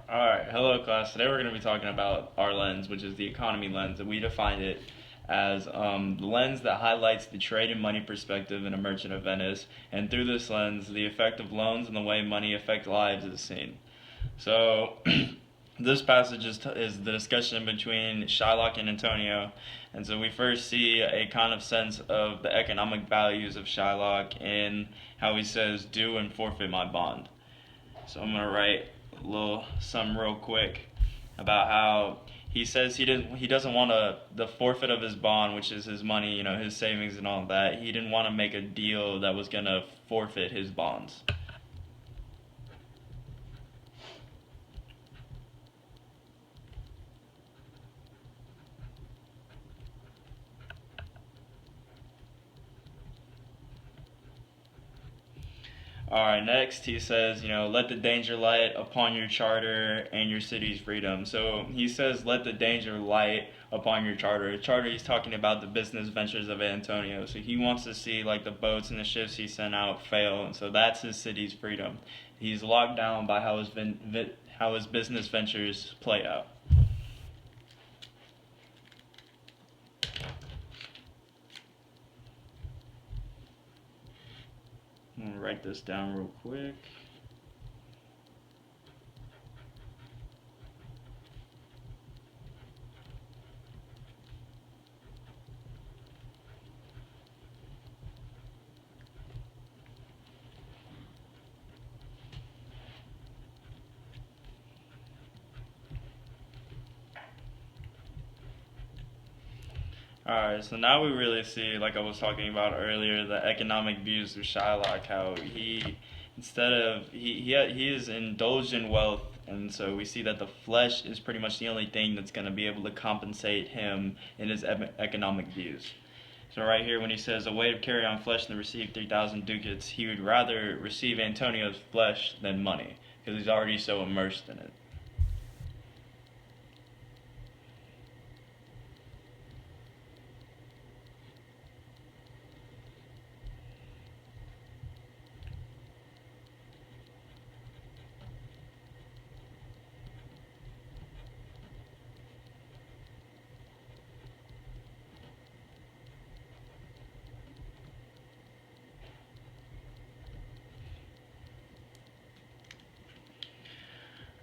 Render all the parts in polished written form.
Alright, hello class. Today we're going to be talking about our lens, which is the economy lens, and we define it as the lens that highlights the trade and money perspective in a merchant of Venice, and through this lens, the effect of loans and the way money affect lives is seen. So, this passage is the discussion between Shylock and Antonio, and so we first see a kind of sense of the economic values of Shylock in how he says, "Do and forfeit my bond." So I'm gonna write a little something real quick about how he says he doesn't want the forfeit of his bond, which is his money, his savings and all of that. He didn't want to make a deal that was gonna forfeit his bonds. All right, next he says, let the danger light upon your charter and your city's freedom. So he says, let the danger light upon your charter. Charter, he's talking about the business ventures of Antonio. So he wants to see like the boats and the ships he sent out fail, and so that's his city's freedom. He's locked down by how his business ventures play out. I'm gonna write this down real quick. Alright, so now we really see, like I was talking about earlier, the economic views of Shylock, how he is indulged in wealth, and so we see that the flesh is pretty much the only thing that's going to be able to compensate him in his economic views. So right here, when he says, a way to carry on flesh and to receive 3,000 ducats, he would rather receive Antonio's flesh than money, because he's already so immersed in it.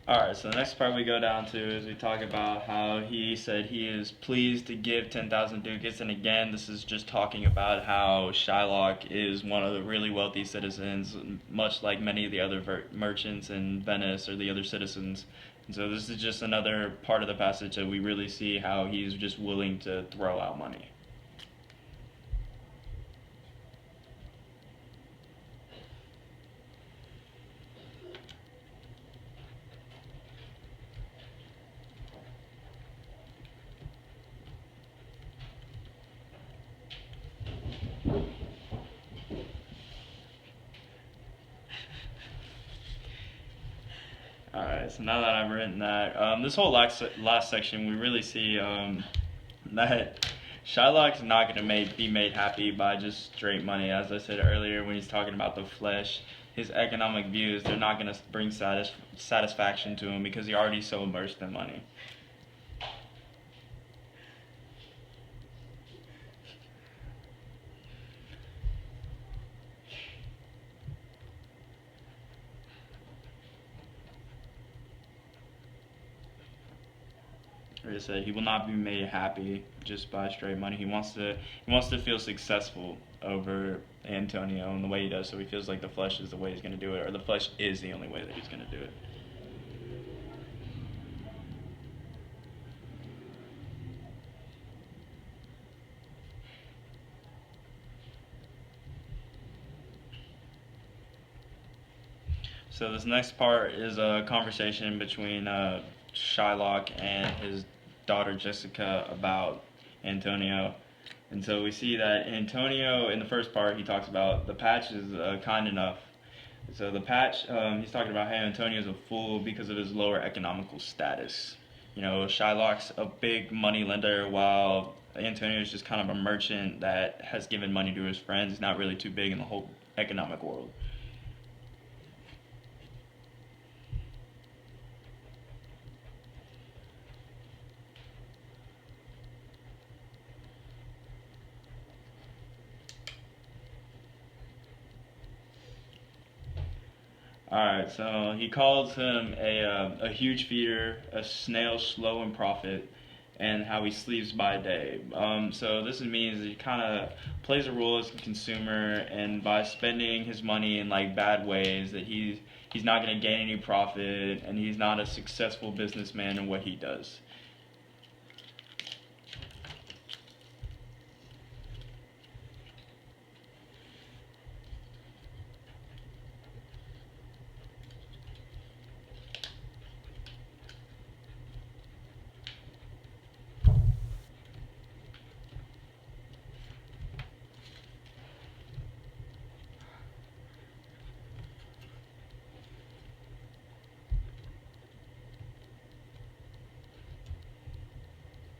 Alright, so the next part we go down to is we talk about how he said he is pleased to give 10,000 ducats, and again, this is just talking about how Shylock is one of the really wealthy citizens, much like many of the other merchants in Venice or the other citizens. And so this is just another part of the passage that we really see how he's just willing to throw out money. Alright, so now that I've written that, this whole last section, we really see that Shylock's not going to be made happy by just straight money. As I said earlier, when he's talking about the flesh, his economic views, they're not going to bring satisfaction to him because he's already so immersed in money. Like I said, he will not be made happy just by straight money. He wants to feel successful over Antonio in the way he does. So he feels like the flesh is the way he's going to do it, or the flesh is the only way that he's going to do it. So this next part is a conversation between Shylock and his daughter Jessica about Antonio. And so we see that Antonio, in the first part, he talks about the patch is kind enough. So the patch, he's talking about how Antonio's a fool because of his lower economical status. Shylock's a big money lender, while Antonio's just kind of a merchant that has given money to his friends. He's not really too big in the whole economic world. Alright, so he calls him a huge feeder, a snail slow in profit, and how he sleeps by day. So this means that he kind of plays a role as a consumer, and by spending his money in like bad ways, that he's not going to gain any profit, and he's not a successful businessman in what he does.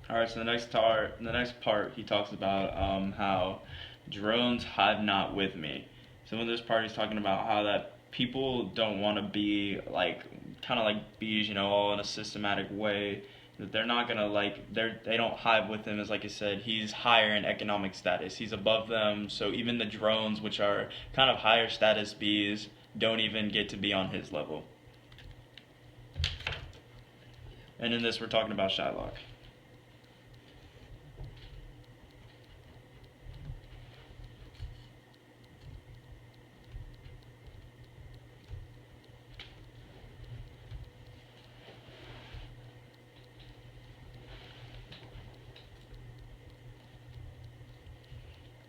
All right, so the next part, he talks about how drones hive not with me. So in this part, he's talking about how that people don't want to be like kind of like bees, all in a systematic way. That they're not gonna they don't hive with him. As like I said, he's higher in economic status. He's above them. So even the drones, which are kind of higher status bees, don't even get to be on his level. And in this, we're talking about Shylock.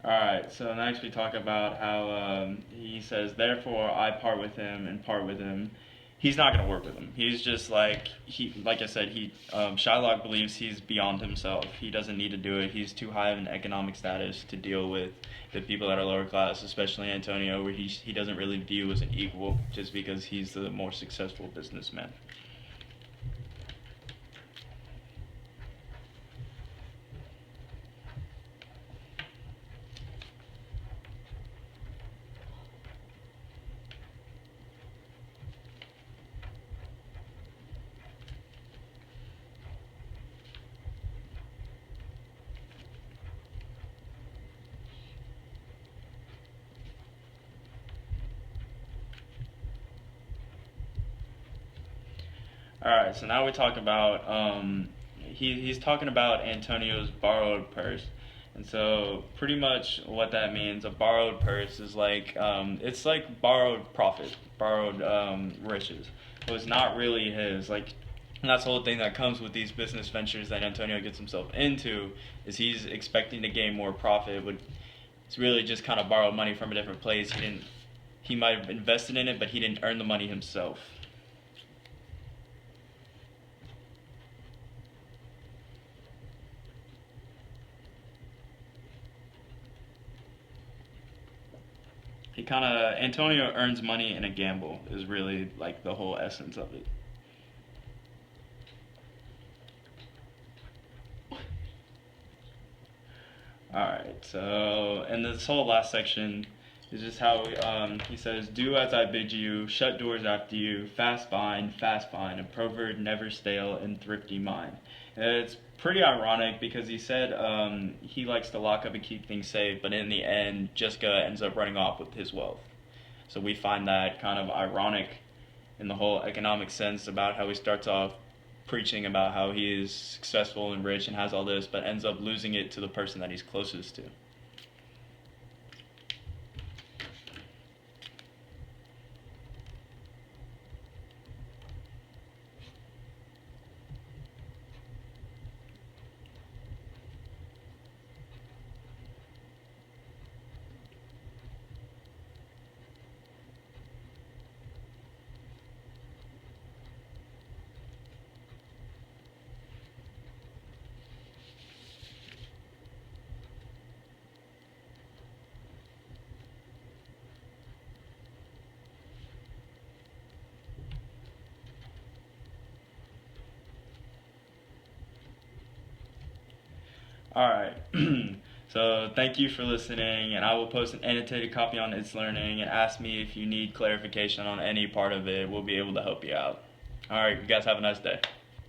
Alright, so next we talk about how he says, therefore I part with him and part with him. He's not going to work with him. He's just like I said, Shylock believes he's beyond himself. He doesn't need to do it. He's too high of an economic status to deal with the people that are lower class, especially Antonio, where he doesn't really view as an equal just because he's the more successful businessman. All right, so now we talk about he's talking about Antonio's borrowed purse, and so pretty much what that means, a borrowed purse is it's like borrowed profit, borrowed riches. So it's not really his. And that's the whole thing that comes with these business ventures that Antonio gets himself into, is he's expecting to gain more profit, but it's really just kind of borrowed money from a different place. He might have invested in it, but he didn't earn the money himself. Antonio earns money in a gamble is really like the whole essence of it. All right, so and this whole last section is just how he says, "Do as I bid you, shut doors after you, fast find, a proverb never stale and thrifty mind." And it's pretty ironic because he said he likes to lock up and keep things safe, but in the end, Jessica ends up running off with his wealth. So we find that kind of ironic in the whole economic sense about how he starts off preaching about how he is successful and rich and has all this, but ends up losing it to the person that he's closest to. All right. So thank you for listening, and I will post an annotated copy on It's Learning, and ask me if you need clarification on any part of it. We'll be able to help you out. All right, you guys have a nice day.